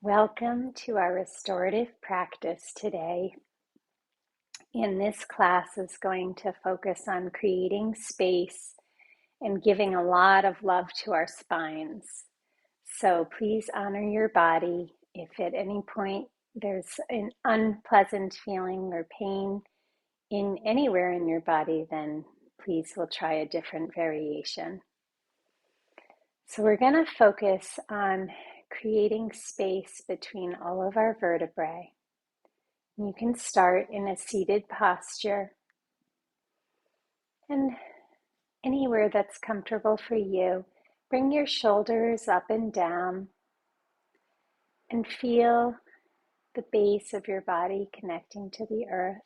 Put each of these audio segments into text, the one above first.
Welcome to our restorative practice today. And this class is going to focus on creating space and giving a lot of love to our spines. So please honor your body. If at any point there's an unpleasant feeling or pain in anywhere in your body, then please we'll try a different variation. So we're going to focus on creating space between all of our vertebrae. You can start in a seated posture, and anywhere that's comfortable for you, bring your shoulders up and down and feel the base of your body connecting to the earth.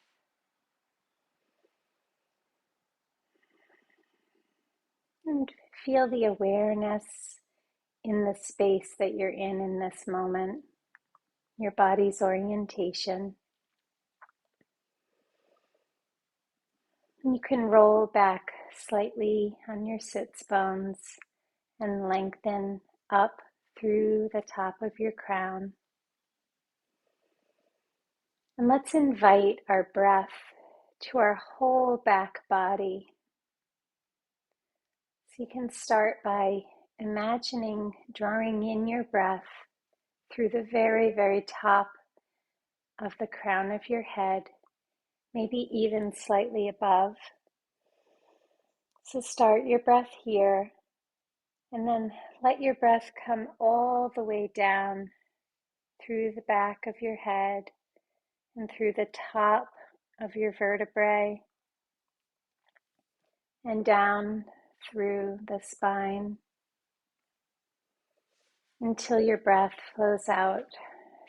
And feel the awareness in the space that you're in this moment, your body's orientation. And you can roll back slightly on your sits bones and lengthen up through the top of your crown. And let's invite our breath to our whole back body. So you can start by imagining drawing in your breath through the very, very top of the crown of your head, maybe even slightly above. So start your breath here, and then let your breath come all the way down through the back of your head and through the top of your vertebrae and down through the spine until your breath flows out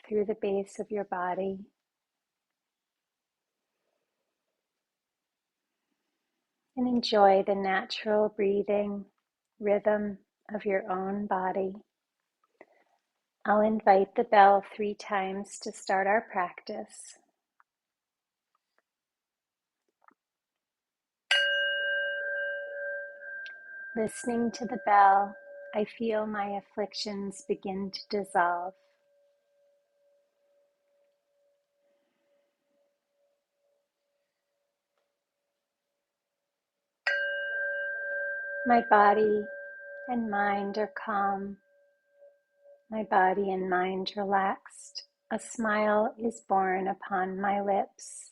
through the base of your body. And enjoy the natural breathing rhythm of your own body. I'll invite the bell 3 times to start our practice. Listening to the bell, I feel my afflictions begin to dissolve. My body and mind are calm. My body and mind relaxed. A smile is born upon my lips.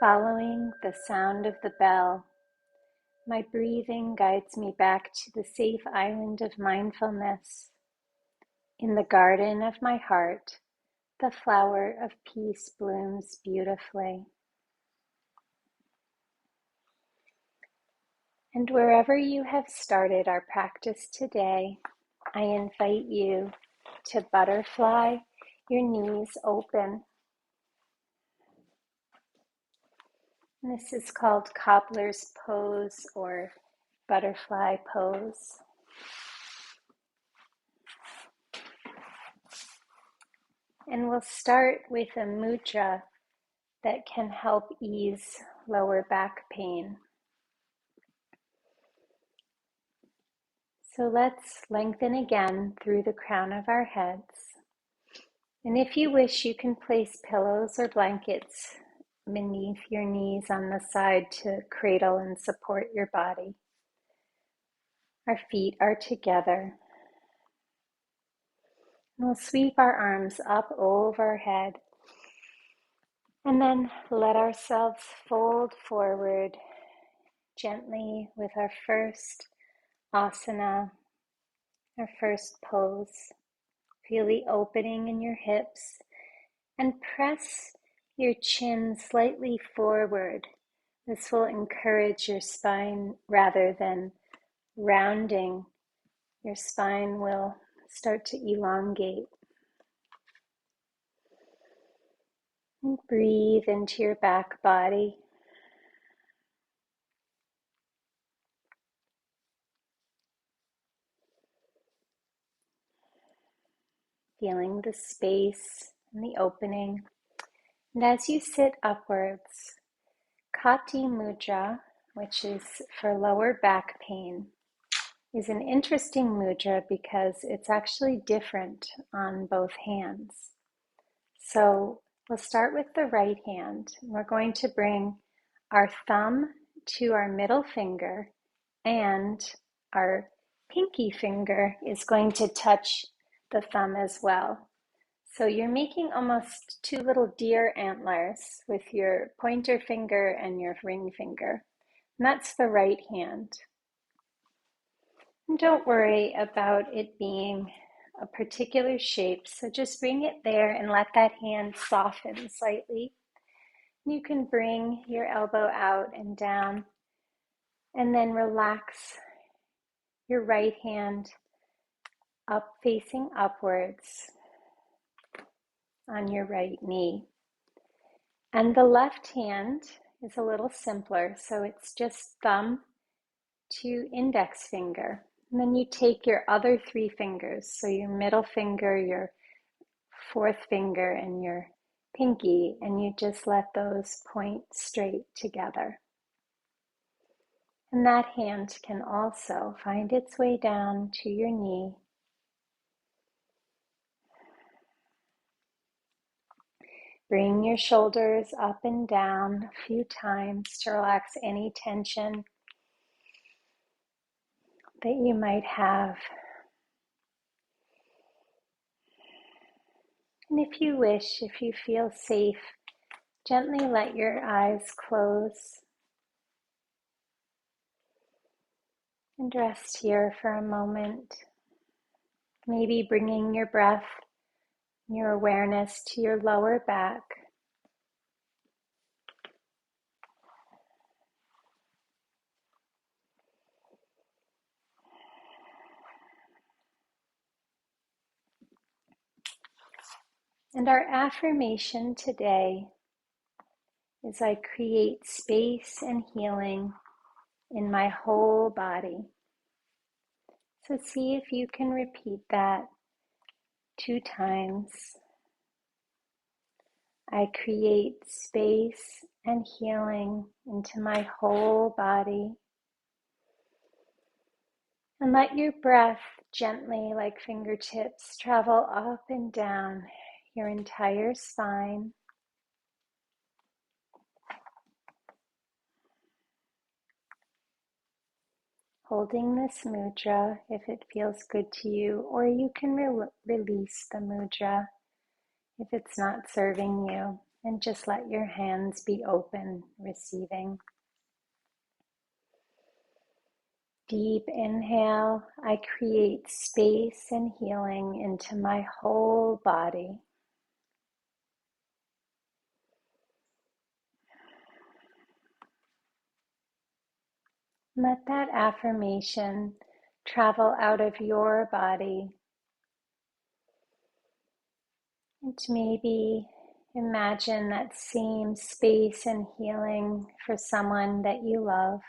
Following the sound of the bell, my breathing guides me back to the safe island of mindfulness. In the garden of my heart, the flower of peace blooms beautifully. And wherever you have started our practice today, I invite you to butterfly your knees open. And this is called cobbler's pose or butterfly pose. And we'll start with a mudra that can help ease lower back pain. So let's lengthen again through the crown of our heads. And if you wish, you can place pillows or blankets beneath your knees on the side to cradle and support your body. Our feet are together. And we'll sweep our arms up overhead and then let ourselves fold forward gently with our first asana, our first pose. Feel the opening in your hips and press your chin slightly forward. This will encourage your spine rather than rounding. Your spine will start to elongate. And breathe into your back body. Feeling the space and the opening. And as you sit upwards, Kati Mudra, which is for lower back pain, is an interesting mudra because it's actually different on both hands. So we'll start with the right hand. We're going to bring our thumb to our middle finger, and our pinky finger is going to touch the thumb as well. So you're making almost two little deer antlers with your pointer finger and your ring finger. And that's the right hand. And don't worry about it being a particular shape. So just bring it there and let that hand soften slightly. You can bring your elbow out and down, and then relax your right hand up, facing upwards on your right knee. And the left hand is a little simpler, so it's just thumb to index finger. And then you take your other three fingers, so your middle finger, your fourth finger, and your pinky, and you just let those point straight together. And that hand can also find its way down to your knee. Bring your shoulders up and down a few times to relax any tension that you might have. And if you wish, if you feel safe, gently let your eyes close and rest here for a moment. Maybe bringing your breath, your awareness to your lower back. And our affirmation today is I create space and healing in my whole body. So see if you can repeat that 2 times. I create space and healing into my whole body. And let your breath gently, like fingertips, travel up and down your entire spine. Holding this mudra if it feels good to you, or you can release the mudra if it's not serving you, and just let your hands be open, receiving. Deep inhale, I create space and healing into my whole body. Let that affirmation travel out of your body. And maybe imagine that same space and healing for someone that you love.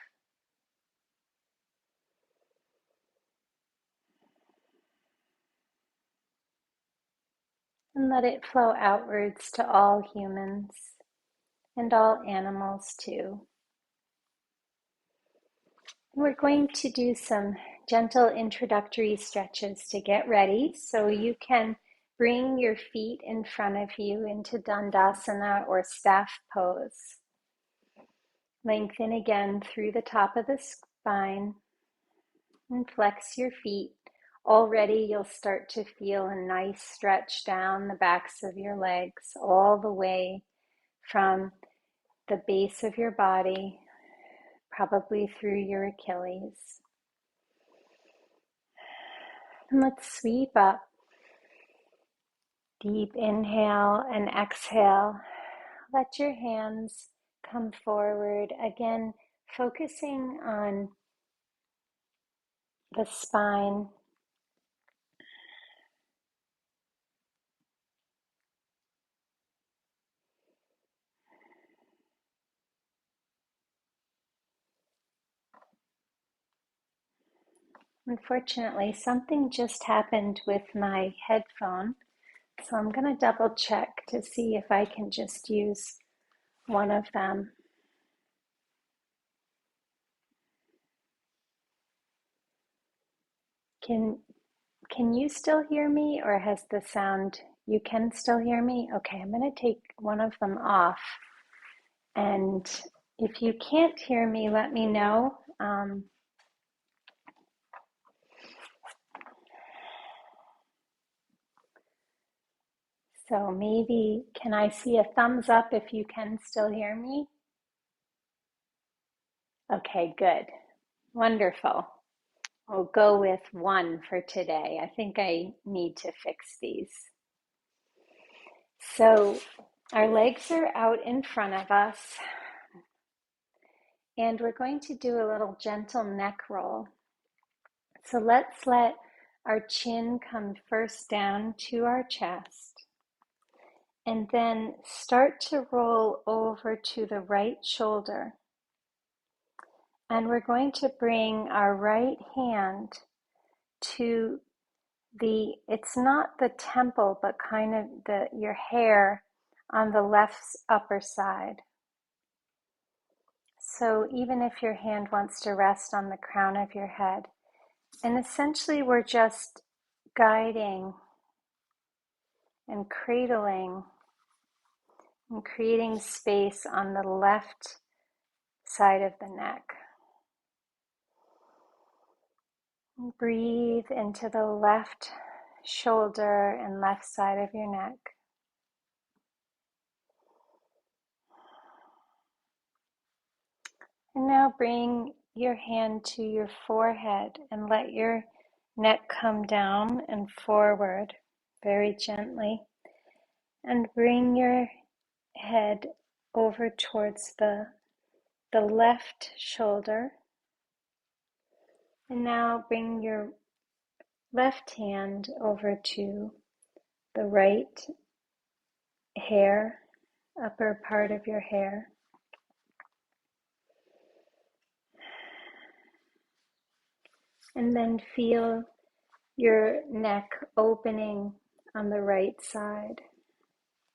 And let it flow outwards to all humans and all animals too. We're going to do some gentle introductory stretches to get ready. So you can bring your feet in front of you into Dandasana or staff pose. Lengthen again through the top of the spine and flex your feet. Already you'll start to feel a nice stretch down the backs of your legs, all the way from the base of your body, probably through your Achilles. And let's sweep up. Deep inhale and exhale. Let your hands come forward. Again, focusing on the spine. Unfortunately, something just happened with my headphone, so I'm going to double check to see if I can just use one of them. Can can you still hear me, or has the sound, you can still hear me? Okay, I'm going to take one of them off. And if you can't hear me, let me know. So maybe, can I see a thumbs up if you can still hear me? Okay, good. Wonderful. We'll go with one for today. I think I need to fix these. So our legs are out in front of us, and we're going to do a little gentle neck roll. So let's let our chin come first down to our chest, and then start to roll over to the right shoulder. And we're going to bring our right hand to it's not the temple, but kind of your hair on the left upper side. So even if your hand wants to rest on the crown of your head, and essentially we're just guiding and cradling and creating space on the left side of the neck. Breathe into the left shoulder and left side of your neck. And now bring your hand to your forehead and let your neck come down and forward very gently. And bring your head over towards the left shoulder. And now bring your left hand over to the right hair, upper part of your hair. And then feel your neck opening on the right side.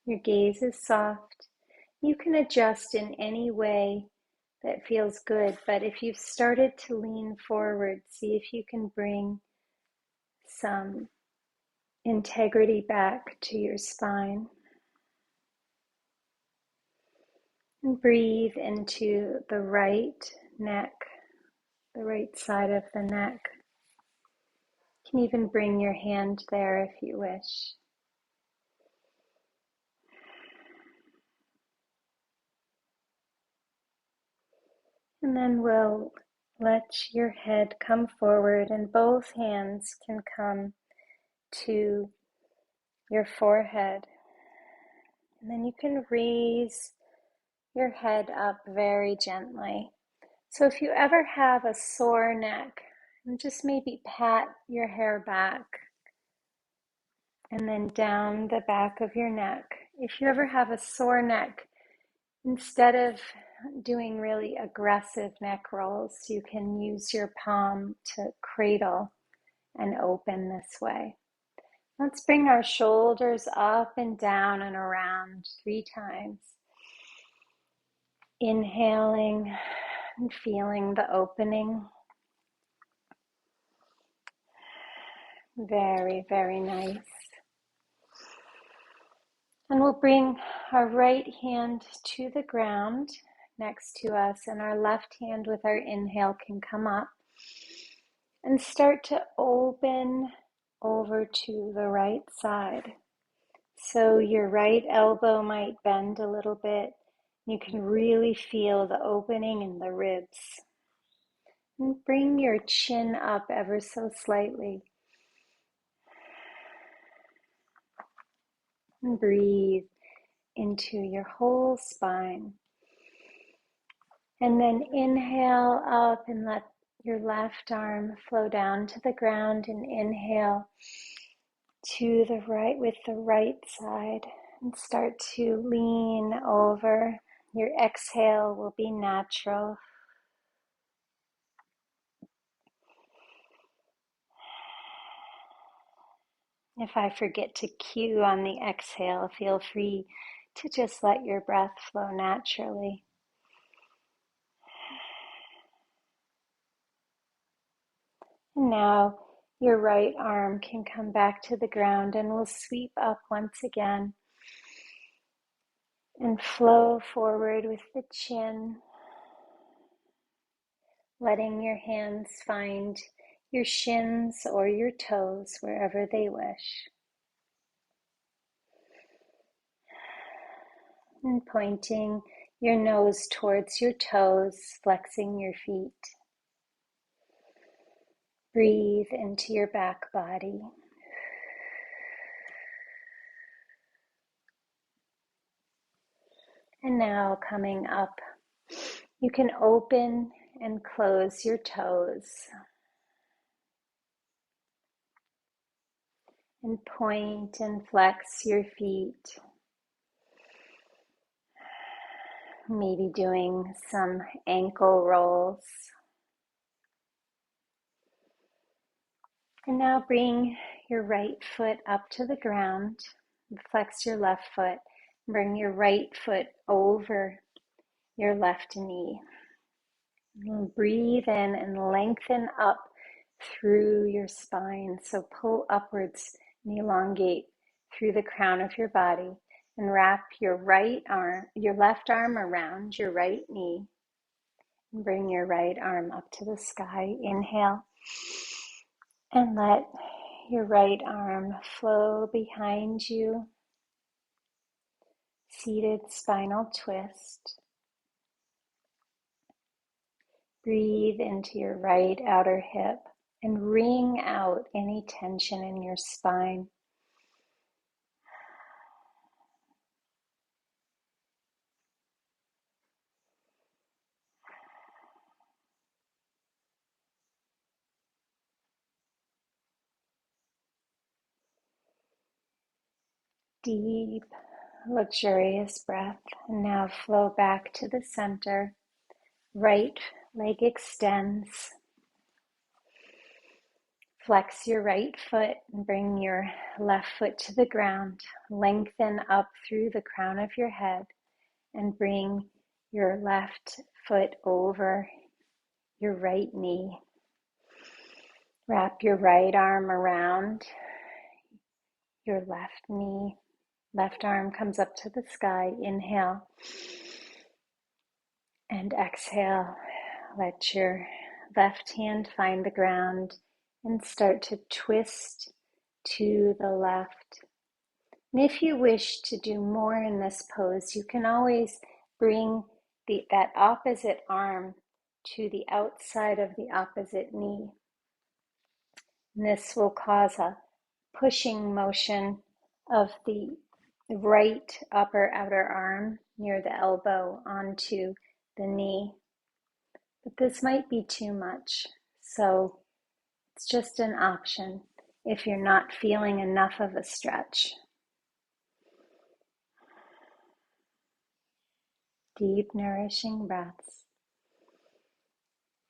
Your gaze is soft. You can adjust in any way that feels good, but if you've started to lean forward, see if you can bring some integrity back to your spine. And breathe into the right neck, the right side of the neck. You can even bring your hand there if you wish. And then we'll let your head come forward, and both hands can come to your forehead. And then you can raise your head up very gently. So if you ever have a sore neck, and just maybe pat your hair back and then down the back of your neck. If you ever have a sore neck, instead of doing really aggressive neck rolls, you can use your palm to cradle and open this way. Let's bring our shoulders up and down and around 3 times. Inhaling and feeling the opening. Very, very nice. And we'll bring our right hand to the ground next to us, and our left hand with our inhale can come up and start to open over to the right side. So your right elbow might bend a little bit. You can really feel the opening in the ribs. And bring your chin up ever so slightly. And breathe into your whole spine. And then inhale up and let your left arm flow down to the ground, and inhale to the right with the right side and start to lean over. Your exhale will be natural. If I forget to cue on the exhale, feel free to just let your breath flow naturally. And now Your right arm can come back to the ground and we'll sweep up once again and flow forward with the chin, letting your hands find your shins or your toes wherever they wish. And pointing your nose towards your toes, flexing your feet. Breathe into your back body. And now coming up, you can open and close your toes and point and flex your feet. Maybe doing some ankle rolls. And now bring your right foot up to the ground. Flex your left foot. Bring your right foot over your left knee. And breathe in and lengthen up through your spine. So pull upwards and elongate through the crown of your body. And wrap your left arm around your right knee. And bring your right arm up to the sky. Inhale. And let your right arm flow behind you. Seated spinal twist. Breathe into your right outer hip and wring out any tension in your spine. Deep, luxurious breath. And now flow back to the center. Right leg extends. Flex your right foot and bring your left foot to the ground. Lengthen up through the crown of your head and bring your left foot over your right knee. Wrap your right arm around your left knee. Left arm comes up to the sky. Inhale and exhale. Let your left hand find the ground and start to twist to the left. And if you wish to do more in this pose, you can always bring that opposite arm to the outside of the opposite knee. And this will cause a pushing motion of the right upper outer arm near the elbow onto the knee. But this might be too much, so it's just an option if you're not feeling enough of a stretch. Deep, nourishing breaths,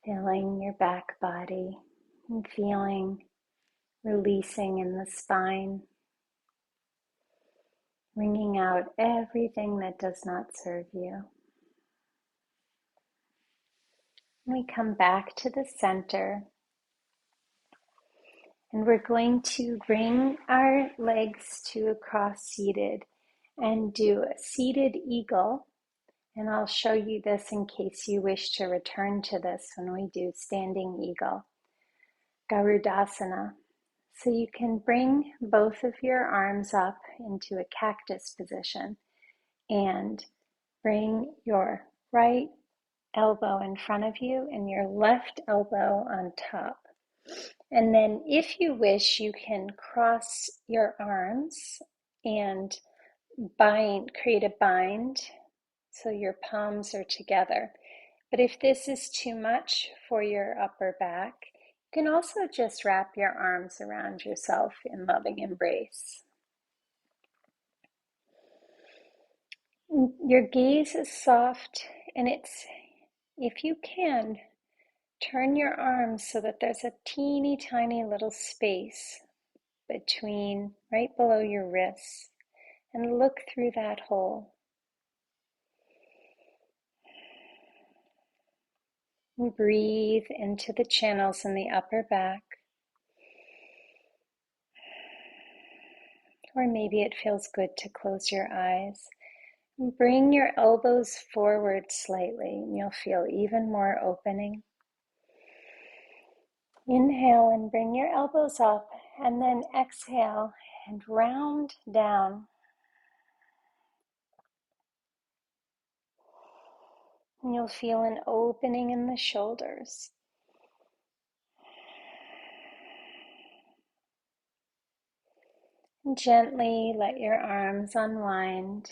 filling your back body and feeling releasing in the spine, wringing out everything that does not serve you. We come back to the center and we're going to bring our legs to a cross seated and do a seated eagle. And I'll show you this in case you wish to return to this when we do standing eagle, Garudasana. So you can bring both of your arms up into a cactus position and bring your right elbow in front of you and your left elbow on top. And then if you wish, you can cross your arms and create a bind so your palms are together. But if this is too much for your upper back, you can also just wrap your arms around yourself in loving embrace. Your gaze is soft, and if you can, turn your arms so that there's a teeny tiny little space between, right below your wrists, and look through that hole. And breathe into the channels in the upper back. or maybe it feels good to close your eyes. And bring your elbows forward slightly, and you'll feel even more opening. Inhale and bring your elbows up, and then exhale and round down. And you'll feel an opening in the shoulders. And gently let your arms unwind.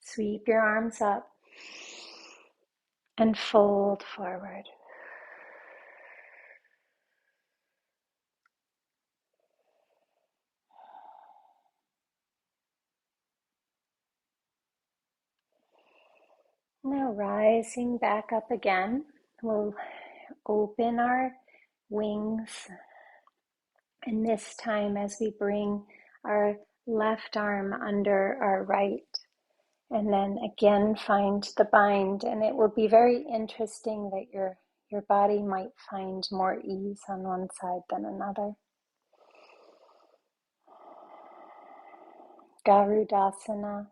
Sweep your arms up and fold forward. Now rising back up again, we'll open our wings. And this time as we bring our left arm under our right, and then again find the bind. And it will be very interesting that your body might find more ease on one side than another. Garudasana,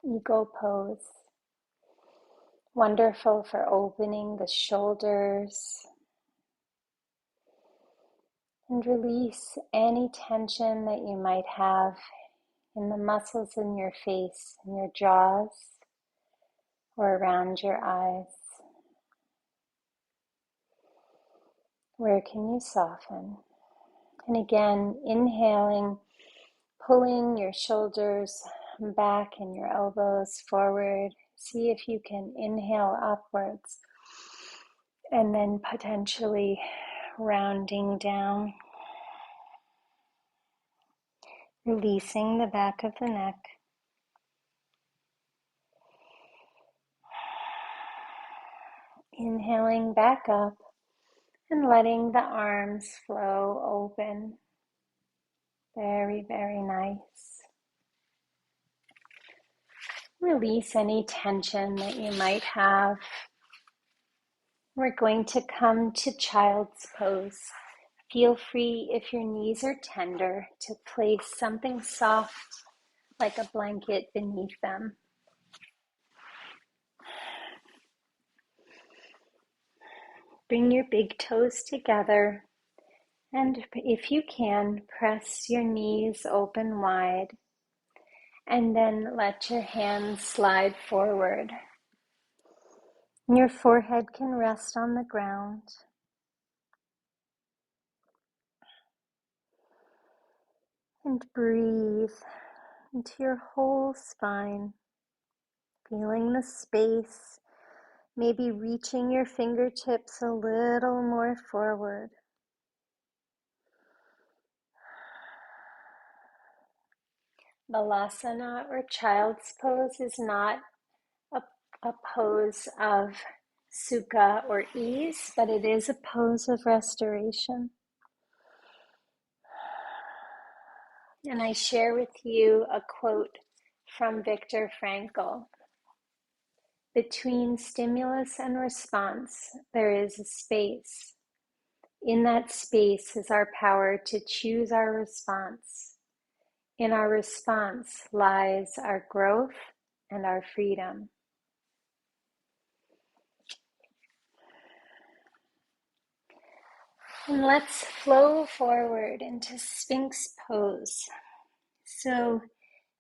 eagle pose. Wonderful for opening the shoulders and release any tension that you might have in the muscles in your face, in your jaws, or around your eyes. Where can you soften? And again, inhaling, pulling your shoulders back and your elbows forward. See if you can inhale upwards and then potentially rounding down, releasing the back of the neck. Inhaling back up and letting the arms flow open. Very, very nice. Release any tension that you might have. We're going to come to child's pose. Feel free, if your knees are tender, to place something soft like a blanket beneath them. Bring your big toes together, and if you can, press your knees open wide, and then let your hands slide forward. Your forehead can rest on the ground. And breathe into your whole spine, feeling the space, maybe reaching your fingertips a little more forward. Balasana, or child's pose, is not a pose of sukha or ease, but it is a pose of restoration. And I share with you a quote from Viktor Frankl. Between stimulus and response, there is a space. In that space is our power to choose our response. In our response lies our growth and our freedom. And let's flow forward into Sphinx pose. So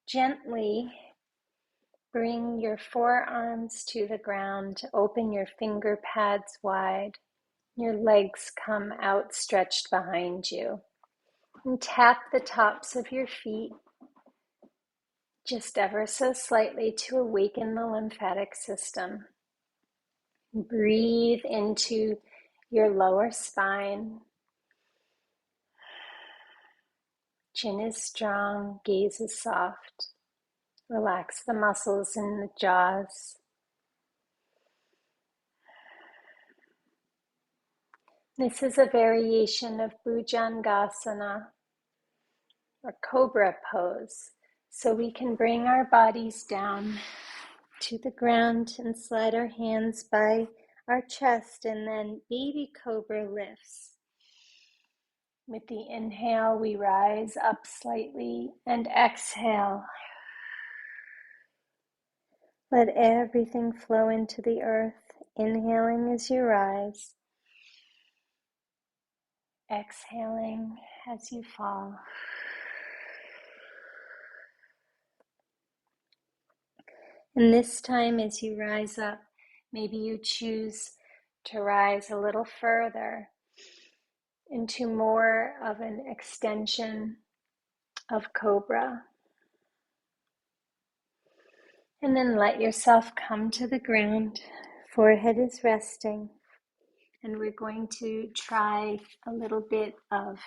gently bring your forearms to the ground, open your finger pads wide. Your legs come outstretched behind you. And tap the tops of your feet just ever so slightly to awaken the lymphatic system. Breathe into your lower spine. Chin is strong, gaze is soft. Relax the muscles in the jaws. This is a variation of Bhujangasana, or cobra pose. So we can bring our bodies down to the ground and slide our hands by our chest, and then baby cobra lifts. With the inhale, we rise up slightly, and exhale. Let everything flow into the earth, inhaling as you rise, exhaling as you fall. And this time, as you rise up, maybe you choose to rise a little further into more of an extension of cobra. And then let yourself come to the ground. Forehead is resting. And we're going to try a little bit of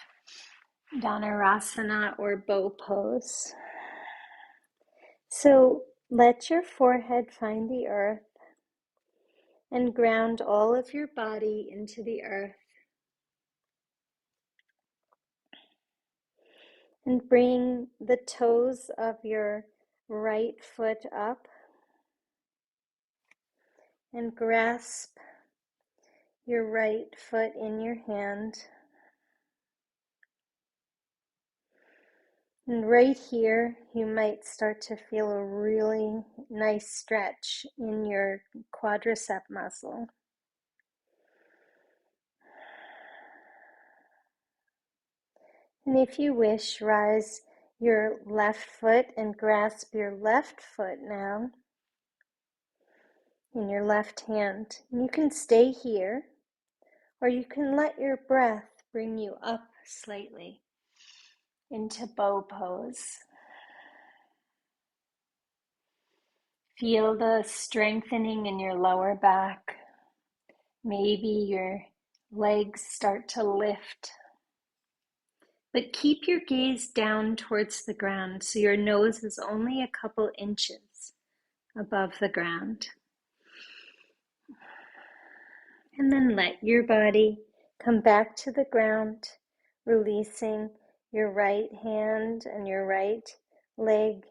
Dhanurasana or bow pose. So let your forehead find the earth and ground all of your body into the earth. And bring the toes of your right foot up and grasp your right foot in your hand. And right here, you might start to feel a really nice stretch in your quadricep muscle. And if you wish, rise your left foot and grasp your left foot now in your left hand. And you can stay here, or you can let your breath bring you up slightly into bow pose. Feel the strengthening in your lower back. Maybe your legs start to lift. But keep your gaze down towards the ground so your nose is only a couple inches above the ground. And then let your body come back to the ground, releasing your right hand and your right leg,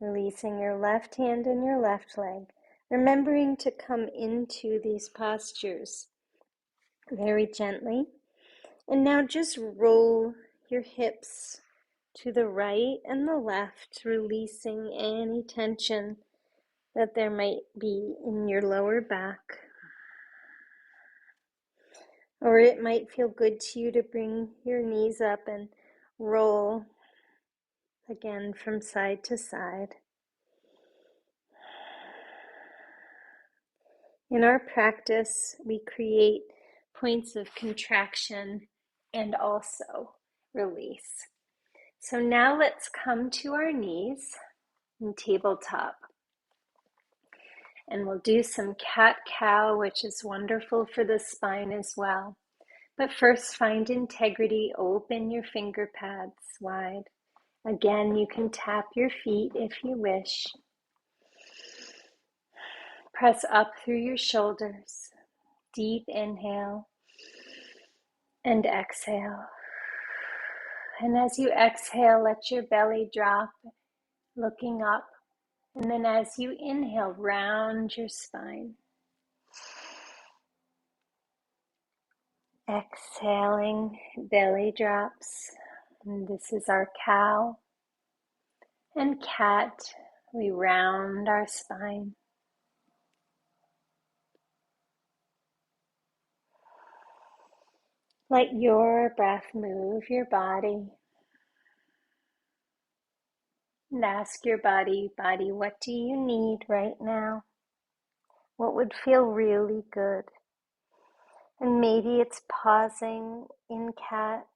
releasing your left hand and your left leg, remembering to come into these postures very gently. And now just roll your hips to the right and the left, releasing any tension that there might be in your lower back. Or it might feel good to you to bring your knees up and roll again from side to side. In our practice, we create points of contraction and also release. So now let's come to our knees in tabletop. And we'll do some cat-cow, which is wonderful for the spine as well. But first, find integrity. Open your finger pads wide. Again, you can tap your feet if you wish. Press up through your shoulders. Deep inhale and exhale. And as you exhale, let your belly drop, looking up. And then as you inhale, round your spine. Exhaling, belly drops. And this is our cow. And cat, we round our spine. Let your breath move your body. And ask your body, what do you need right now? What would feel really good? And maybe it's pausing in cat.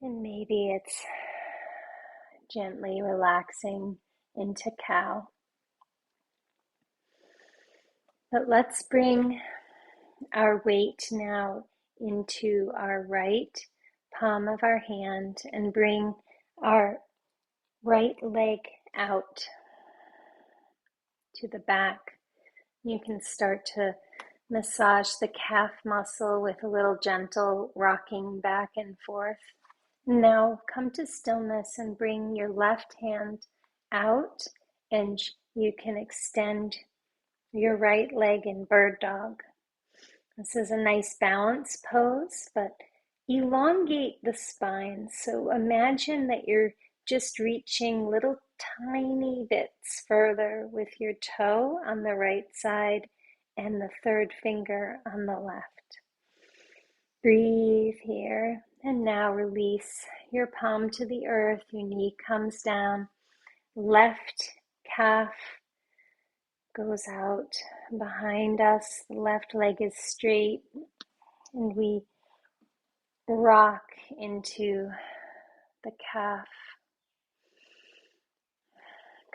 And maybe it's gently relaxing into cow. But let's bring our weight now into our right palm of our hand and bring our right leg out to the back. You can start to massage the calf muscle with a little gentle rocking back and forth. Now come to stillness and bring your left hand out, and you can extend your right leg in bird dog. This is a nice balance pose, but elongate the spine. So imagine that you're just reaching little tiny bits further with your toe on the right side and the third finger on the left. Breathe here, and now release your palm to the earth. Your knee comes down. Left calf goes out behind us. The left leg is straight, and we rock into the calf.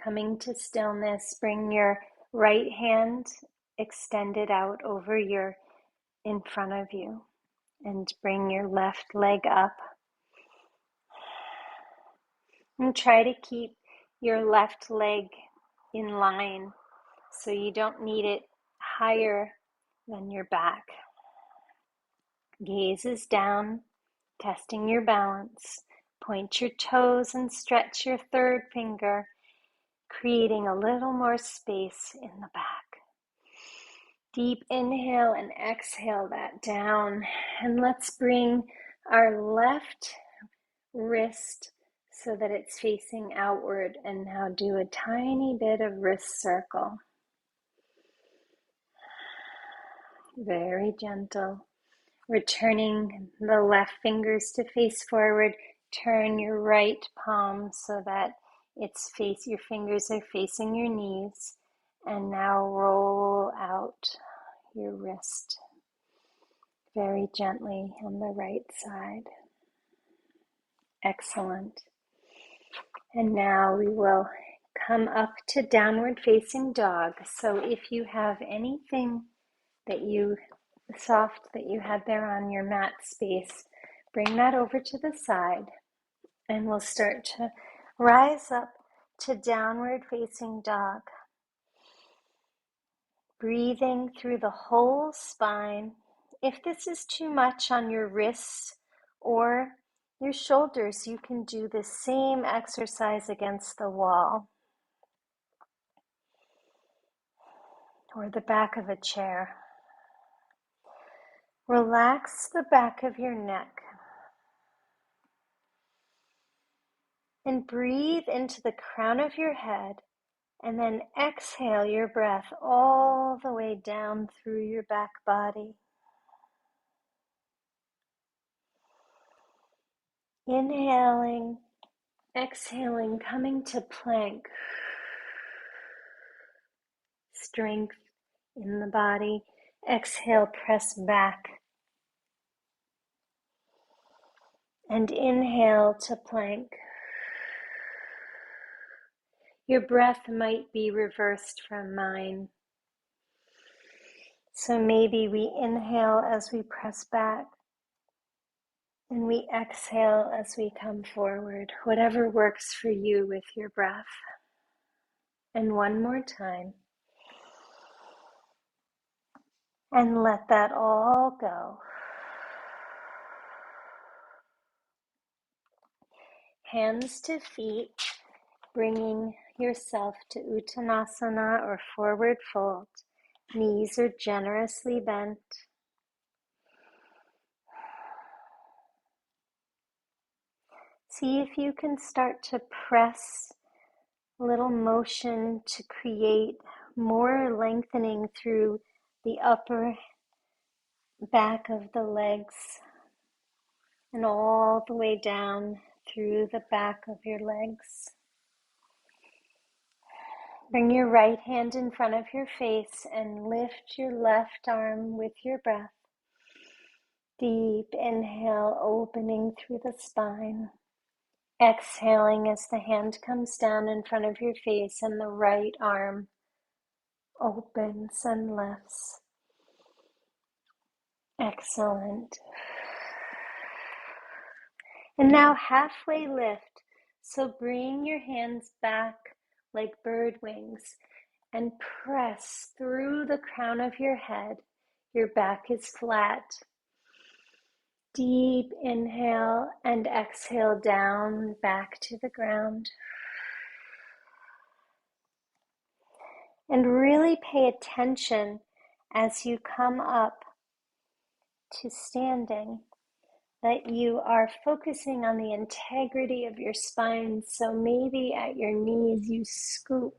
Coming to stillness, bring your right hand extended out over in front of you, and bring your left leg up. And try to keep your left leg in line so you don't need it higher than your back. Gaze is down, testing your balance. Point your toes and stretch your third finger, creating a little more space in the back. Deep inhale and exhale that down. And let's bring our left wrist so that it's facing outward, and now do a tiny bit of wrist circle. Very gentle. Returning the left fingers to face forward. Turn your right palm so that your fingers are facing your knees. And now roll out your wrist very gently on the right side. Excellent. And now we will come up to downward facing dog. So if you have anything soft that you had there on your mat space, bring that over to the side, and we'll start to rise up to downward facing dog. Breathing through the whole spine. If this is too much on your wrists or your shoulders, you can do the same exercise against the wall or the back of a chair. Relax the back of your neck and breathe into the crown of your head, and then exhale your breath all the way down through your back body. Inhaling, exhaling, coming to plank. Strength in the body. Exhale, press back. And inhale to plank. Your breath might be reversed from mine. So maybe we inhale as we press back, and we exhale as we come forward. Whatever works for you with your breath. And one more time. And let that all go. Hands to feet, bringing yourself to Uttanasana or forward fold. Knees are generously bent. See if you can start to press a little motion to create more lengthening through the upper back of the legs and all the way down through the back of your legs. Bring your right hand in front of your face and lift your left arm with your breath. Deep inhale, opening through the spine. Exhaling as the hand comes down in front of your face and the right arm opens and lifts. Excellent. And now halfway lift. So bring your hands back like bird wings and press through the crown of your head. Your back is flat. Deep inhale and exhale down back to the ground. And really pay attention as you come up to standing. that you are focusing on the integrity of your spine. So maybe at your knees you scoop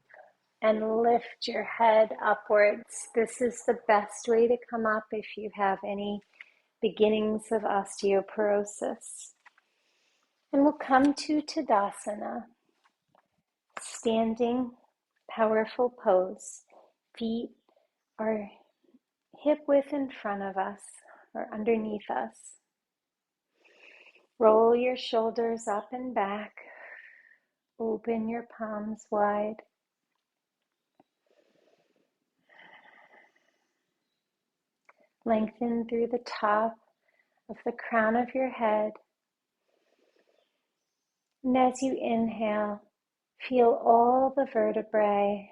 and lift your head upwards. This is the best way to come up if you have any beginnings of osteoporosis. And we'll come to Tadasana, standing, powerful pose. Feet are hip width in front of us or underneath us. Roll your shoulders up and back. Open your palms wide. Lengthen through the top of the crown of your head. And as you inhale, feel all the vertebrae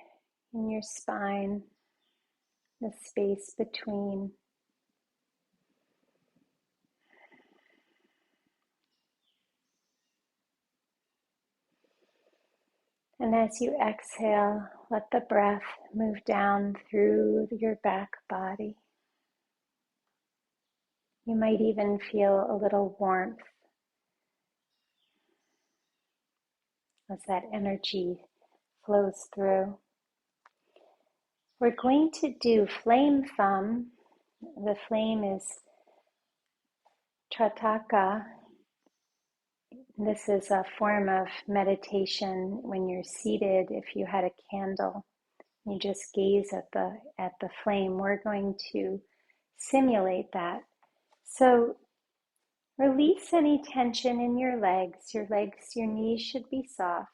in your spine, the space between. And as you exhale, let the breath move down through your back body. You might even feel a little warmth as that energy flows through. We're going to do flame thumb. The flame is Trataka. This is a form of meditation when you're seated. If you had a candle, you just gaze at the flame. We're going to simulate that. So release any tension in your legs. Your knees should be soft.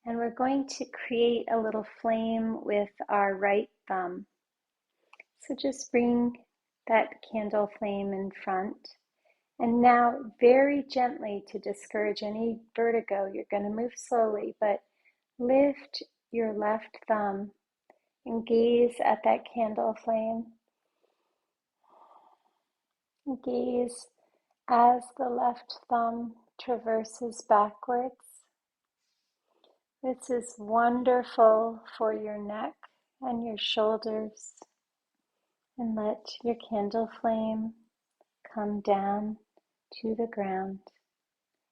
And we're going to create a little flame with our right thumb. So just bring that candle flame in front. And now very gently, to discourage any vertigo, you're going to move slowly, but lift your left thumb and gaze at that candle flame. Gaze as the left thumb traverses backwards. This is wonderful for your neck and your shoulders. And let your candle flame come down to the ground.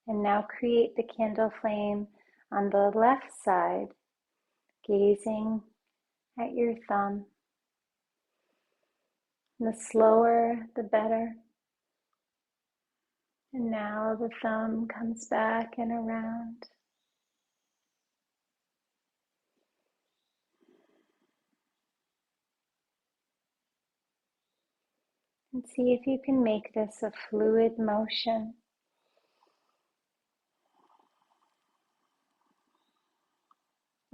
And now create the candle flame on the left side, gazing at your thumb. The slower, the better. And now the thumb comes back and around. And see if you can make this a fluid motion.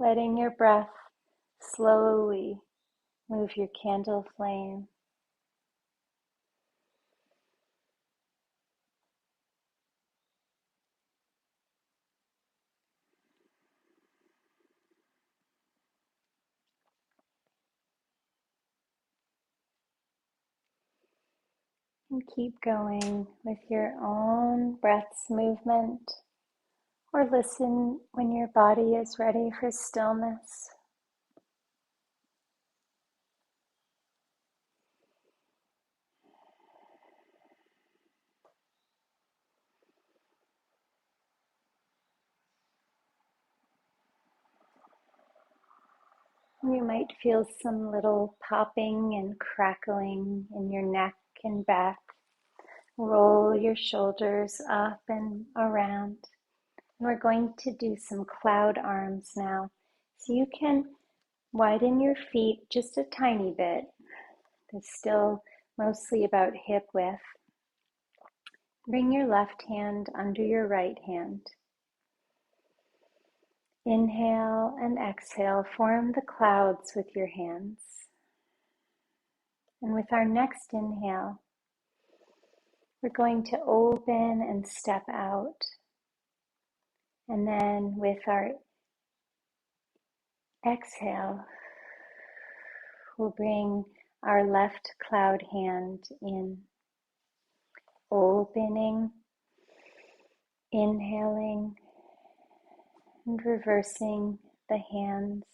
Letting your breath slowly move your candle flame. And keep going with your own breath's movement, or listen when your body is ready for stillness. You might feel some little popping and crackling in your neck and back. Roll your shoulders up and around. And we're going to do some cloud arms now. So you can widen your feet just a tiny bit. They're still mostly about hip width. Bring your left hand under your right hand. Inhale and exhale, form the clouds with your hands. And with our next inhale, we're going to open and step out. And then with our exhale, we'll bring our left cloud hand in, opening, inhaling, and reversing the hands.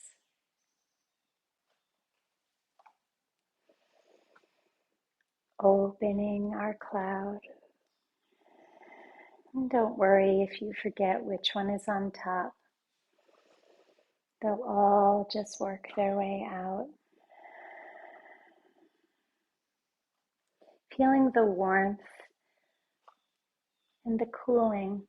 opening our cloud. And don't worry if you forget which one is on top. They'll all just work their way out. Feeling the warmth and the cooling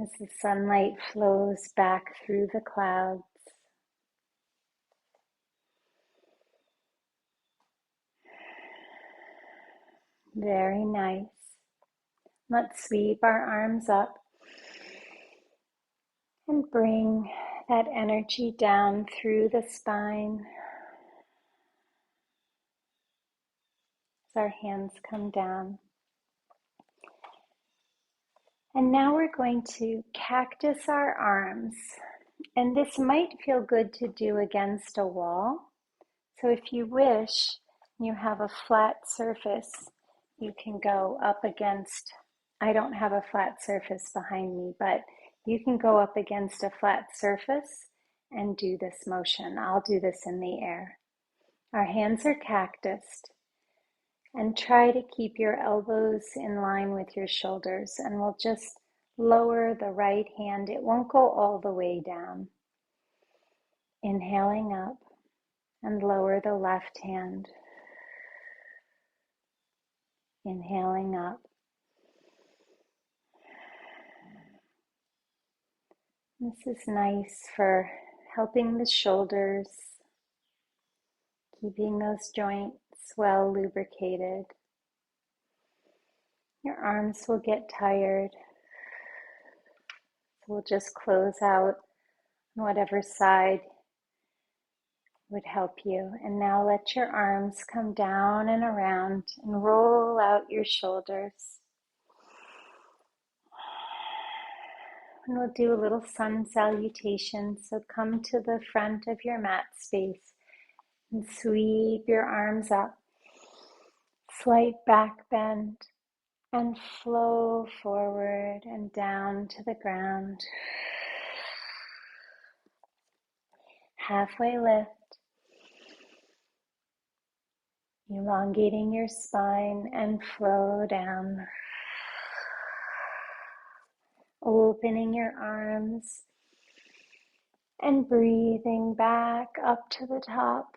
as the sunlight flows back through the clouds. Very nice. Let's sweep our arms up and bring that energy down through the spine as our hands come down. And now we're going to cactus our arms. And this might feel good to do against a wall. So if you wish, you have a flat surface, you can go up against, I don't have a flat surface behind me, but you can go up against a flat surface and do this motion. I'll do this in the air. Our hands are cactused, and try to keep your elbows in line with your shoulders, and we'll just lower the right hand. It won't go all the way down. Inhaling up and lower the left hand. Inhaling up. This is nice for helping the shoulders, keeping those joints well lubricated. Your arms will get tired, so we'll just close out on whatever side would help you. And now let your arms come down and around and roll out your shoulders. And we'll do a little sun salutation. So come to the front of your mat space and sweep your arms up. Slight back bend and flow forward and down to the ground. Halfway lift. Elongating your spine and flow down. Opening your arms and breathing back up to the top,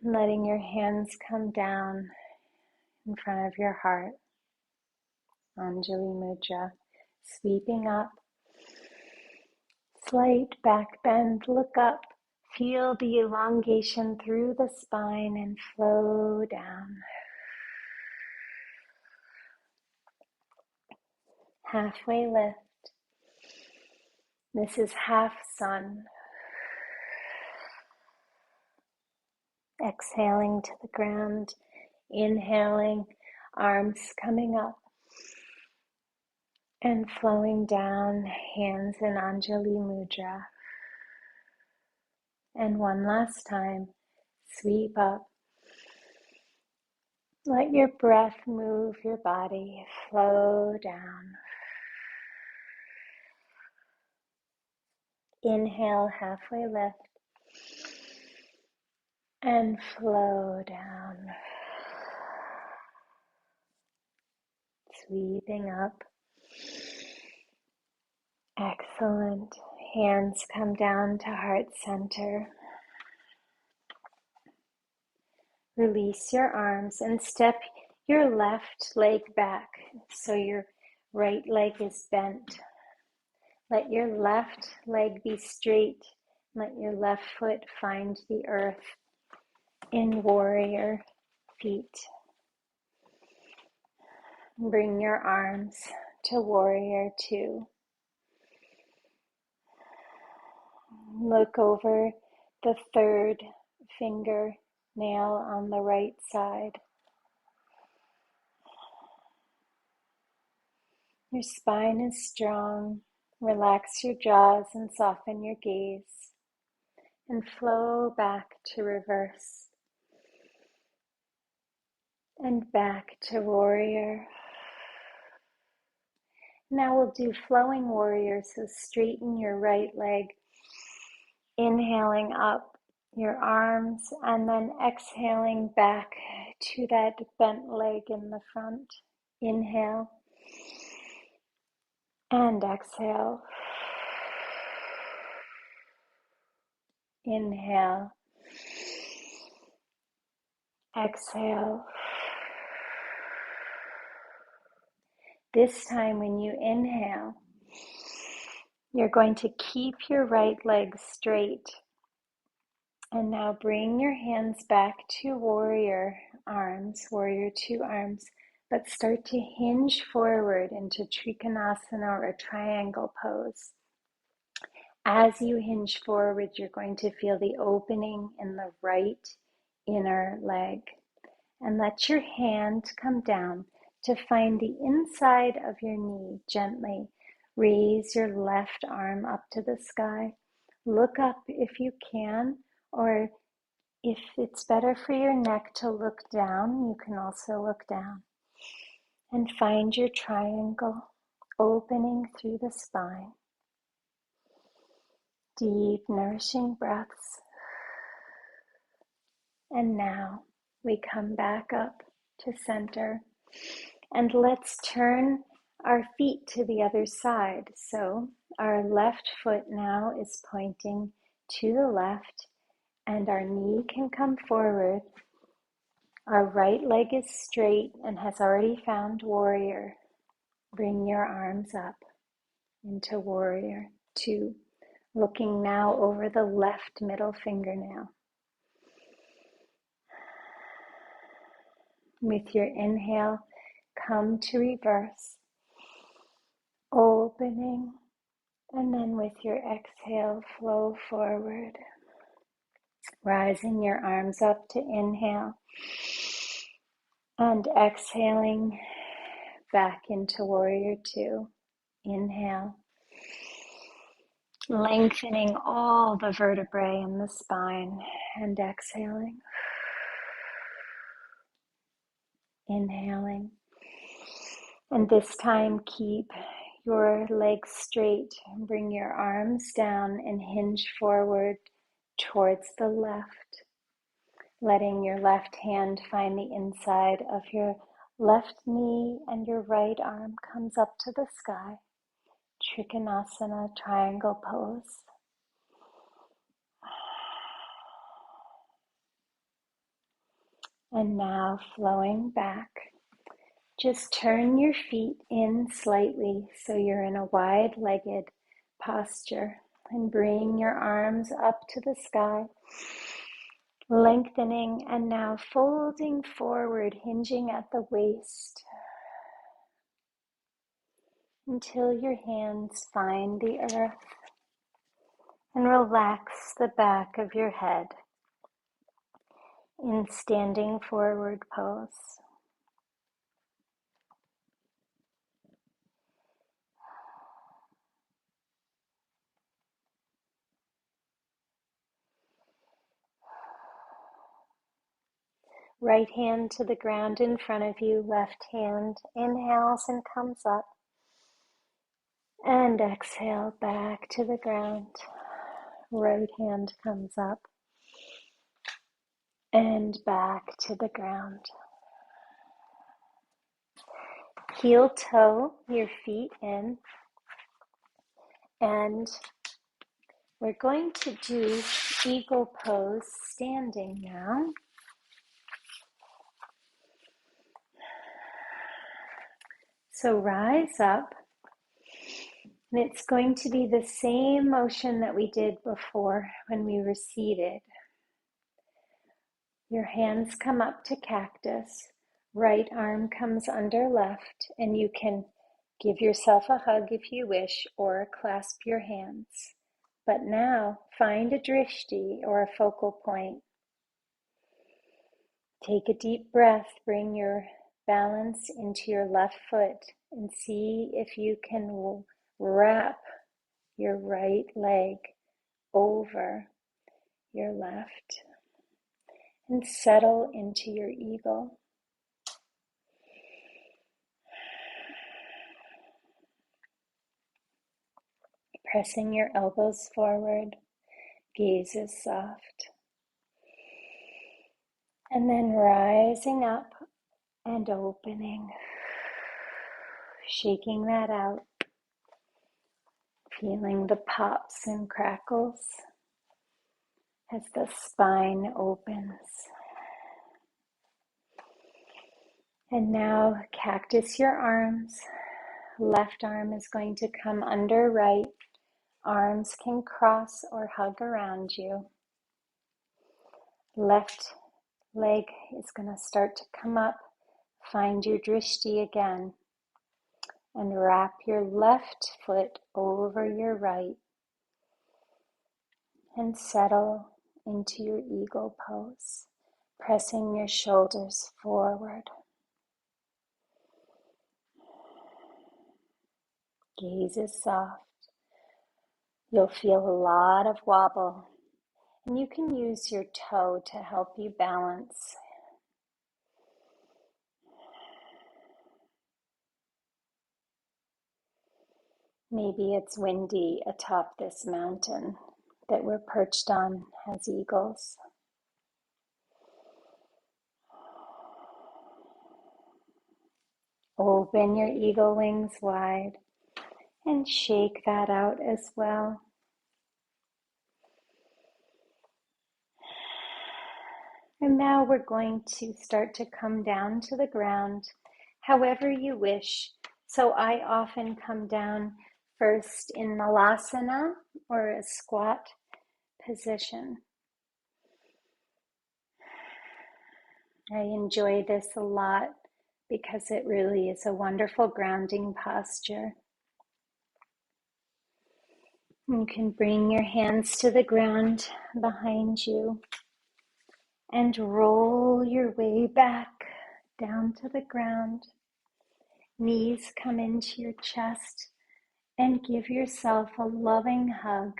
letting your hands come down in front of your heart. Anjali Mudra, sweeping up, slight back bend, look up, feel the elongation through the spine and flow down. Halfway lift. This is half sun. Exhaling to the ground, inhaling, arms coming up and flowing down, hands in Anjali Mudra. And one last time, sweep up. Let your breath move your body, flow down. Inhale, halfway lift, and flow down. Sweeping up. Excellent. Hands come down to heart center. Release your arms and step your left leg back so your right leg is bent. Let your left leg be straight. Let your left foot find the earth in warrior feet. Bring your arms to warrior two. Look over the third finger nail on the right side. Your spine is strong. Relax your jaws and soften your gaze. And flow back to reverse. And back to warrior. Now we'll do flowing warrior, so straighten your right leg. Inhaling up your arms, and then exhaling back to that bent leg in the front. Inhale and exhale. Inhale, exhale. This time when you inhale, you're going to keep your right leg straight. And now bring your hands back to warrior two arms, but start to hinge forward into Trikonasana or a triangle pose. As you hinge forward, you're going to feel the opening in the right inner leg. And let your hand come down to find the inside of your knee gently. Raise your left arm up to the sky. Look up if you can, or if it's better for your neck to look down, you can also look down. And find your triangle opening through the spine. Deep, nourishing breaths. And now we come back up to center. And let's turn our feet to the other side. So our left foot now is pointing to the left, and our knee can come forward. Our right leg is straight and has already found warrior. Bring your arms up into warrior two, looking now over the left middle fingernail. With your inhale, come to reverse, opening, and then with your exhale, flow forward. Rising your arms up to inhale, and exhaling back into warrior two. Inhale, lengthening all the vertebrae in the spine, and exhaling. Inhaling. And this time keep your legs straight. Bring your arms down and hinge forward towards the left. Letting your left hand find the inside of your left knee, and your right arm comes up to the sky. Trikonasana, triangle pose. And now flowing back. Just turn your feet in slightly so you're in a wide-legged posture, and bring your arms up to the sky, lengthening and now folding forward, hinging at the waist until your hands find the earth, and relax the back of your head in standing forward pose. Right hand to the ground in front of you, left hand inhales and comes up, and exhale back to the ground. Right hand comes up and back to the ground. Heel toe your feet in, and we're going to do eagle pose standing now. So rise up, and it's going to be the same motion that we did before when we were seated. Your hands come up to cactus, right arm comes under left, and you can give yourself a hug if you wish, or clasp your hands. But now find a drishti or a focal point. Take a deep breath, bring your balance into your left foot, and see if you can wrap your right leg over your left and settle into your eagle. Pressing your elbows forward, gaze is soft. And then rising up and opening, shaking that out, feeling the pops and crackles as the spine opens. And now cactus your arms. Left arm is going to come under right. Arms can cross or hug around you. Left leg is going to start to come up. Find your drishti again. And wrap your left foot over your right. And settle into your eagle pose, pressing your shoulders forward. Gaze is soft. You'll feel a lot of wobble, and you can use your toe to help you balance. Maybe it's windy atop this mountain that we're perched on as eagles. Open your eagle wings wide and shake that out as well. And now we're going to start to come down to the ground however you wish. So I often come down first in malasana or a squat position. I enjoy this a lot because it really is a wonderful grounding posture. You can bring your hands to the ground behind you and roll your way back down to the ground. Knees come into your chest and give yourself a loving hug,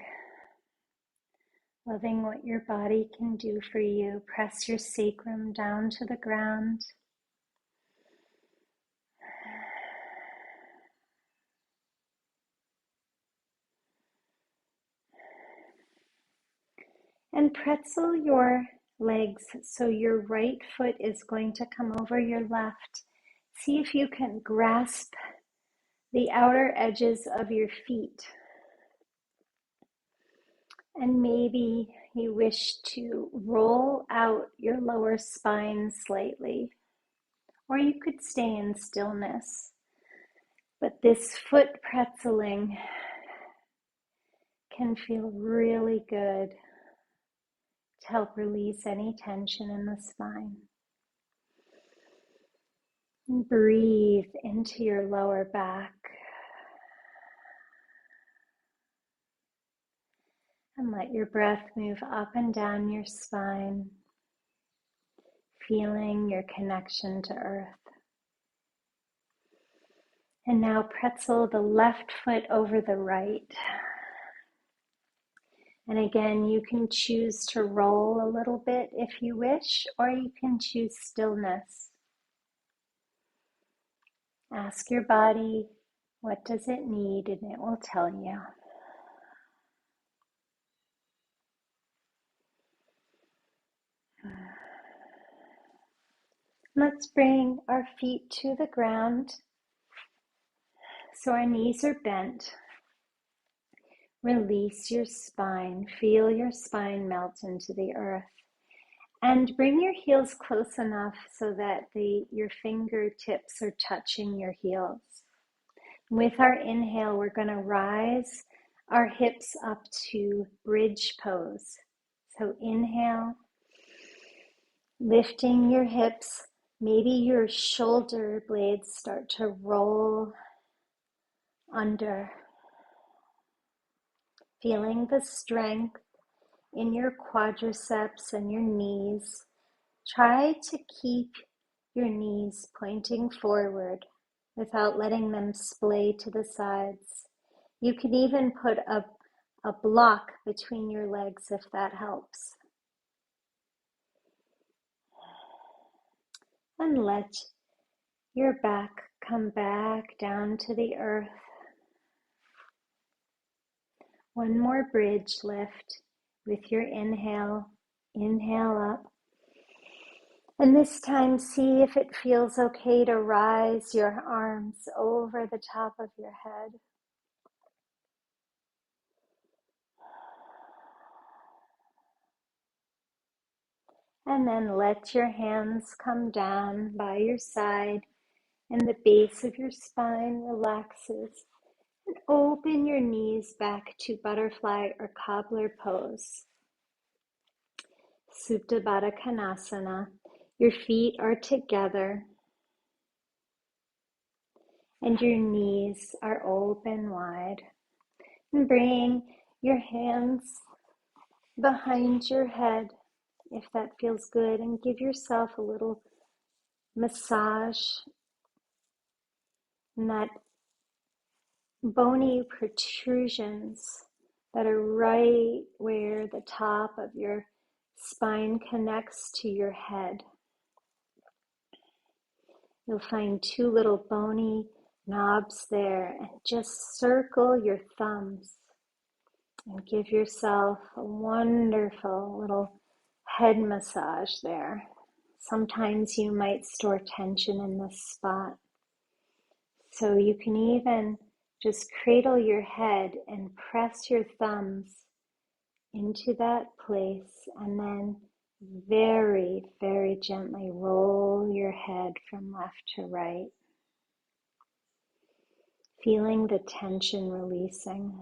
loving what your body can do for you. Press your sacrum down to the ground. And pretzel your legs so your right foot is going to come over your left. See if you can grasp the outer edges of your feet. And maybe you wish to roll out your lower spine slightly, or you could stay in stillness. But this foot pretzeling can feel really good to help release any tension in the spine. And breathe into your lower back. And let your breath move up and down your spine, feeling your connection to earth. And now pretzel the left foot over the right. And again, you can choose to roll a little bit if you wish, or you can choose stillness. Ask your body, what does it need, and it will tell you. Let's bring our feet to the ground so our knees are bent. Release your spine. Feel your spine melt into the earth. And bring your heels close enough so that your fingertips are touching your heels. With our inhale, we're going to rise our hips up to bridge pose. So inhale, lifting your hips. Maybe your shoulder blades start to roll under. Feeling the strength in your quadriceps and your knees. Try to keep your knees pointing forward without letting them splay to the sides. You can even put a block between your legs if that helps. And let your back come back down to the earth. One more bridge lift with your inhale. Inhale up. And this time, see if it feels okay to rise your arms over the top of your head. And then let your hands come down by your side and the base of your spine relaxes. And open your knees back to butterfly or cobbler pose. Supta Baddha Konasana. Your feet are together and your knees are open wide. And bring your hands behind your head if that feels good, and give yourself a little massage in that bony protrusions that are right where the top of your spine connects to your head. You'll find two little bony knobs there, and just circle your thumbs and give yourself a wonderful little head massage there. Sometimes you might store tension in this spot. So you can even just cradle your head and press your thumbs into that place, and then very, very gently roll your head from left to right, feeling the tension releasing.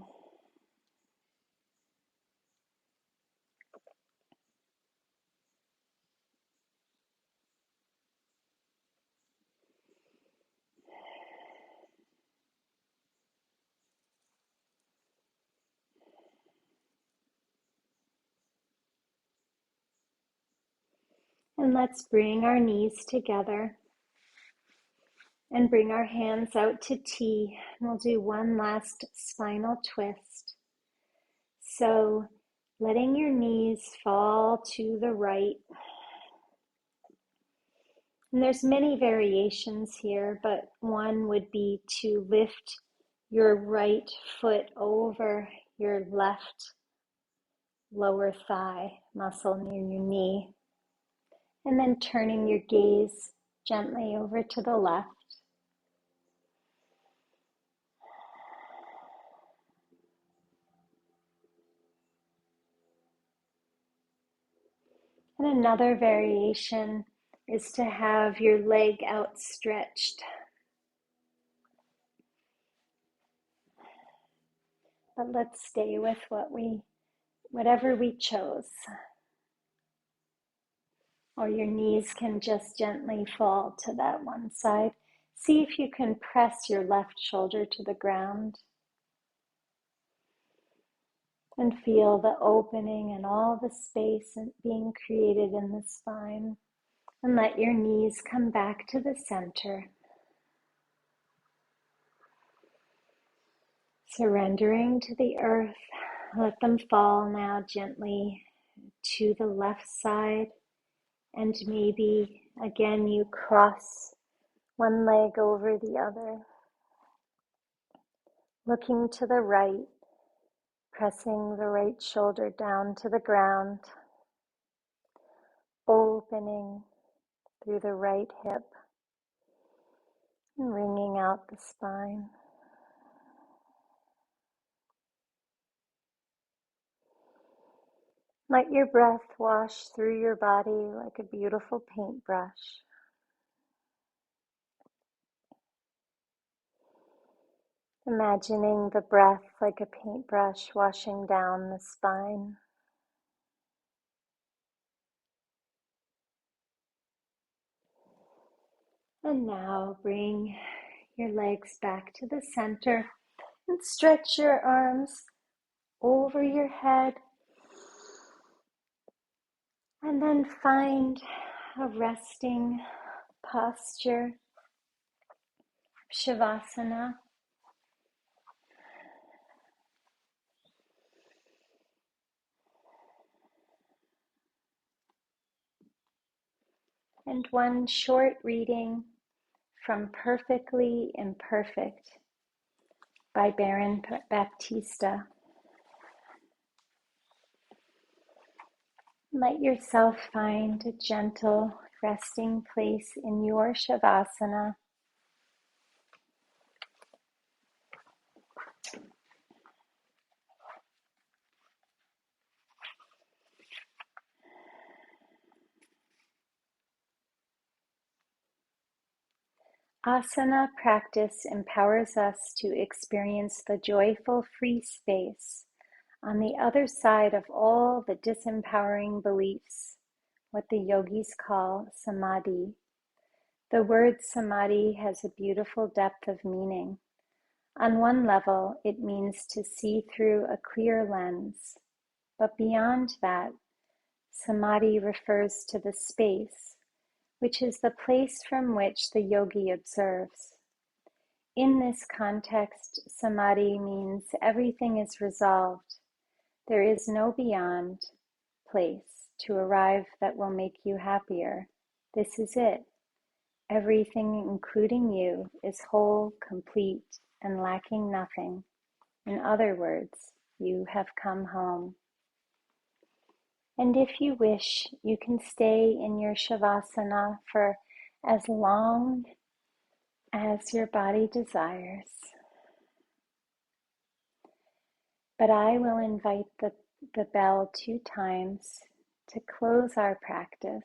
And let's bring our knees together and bring our hands out to T. And we'll do one last spinal twist. So letting your knees fall to the right. And there's many variations here, but one would be to lift your right foot over your left lower thigh muscle near your knee, and then turning your gaze gently over to the left. And another variation is to have your leg outstretched. But let's stay with whatever we chose. Or your knees can just gently fall to that one side. See if you can press your left shoulder to the ground and feel the opening and all the space being created in the spine. And let your knees come back to the center. Surrendering to the earth, let them fall now gently to the left side. And maybe again you cross one leg over the other. Looking to the right, pressing the right shoulder down to the ground, opening through the right hip, and wringing out the spine. Let your breath wash through your body like a beautiful paintbrush. Imagining the breath like a paintbrush washing down the spine. And now bring your legs back to the center and stretch your arms over your head. And then find a resting posture, Shavasana. And one short reading from Perfectly Imperfect by Baron Baptista. Let yourself find a gentle resting place in your Shavasana. Asana practice empowers us to experience the joyful free space on the other side of all the disempowering beliefs, what the yogis call samadhi. The word samadhi has a beautiful depth of meaning. On one level, it means to see through a clear lens, but beyond that, samadhi refers to the space, which is the place from which the yogi observes. In this context, samadhi means everything is resolved. There is no beyond place to arrive that will make you happier. This is it. Everything, including you, is whole, complete, and lacking nothing. In other words, you have come home. And if you wish, you can stay in your Shavasana for as long as your body desires. But I will invite the bell 2 times to close our practice.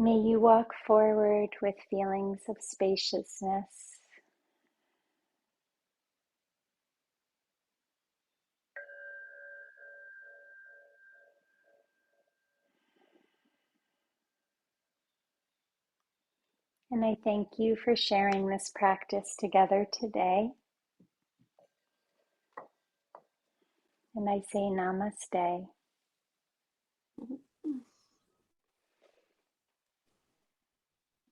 May you walk forward with feelings of spaciousness. And I thank you for sharing this practice together today. And I say namaste.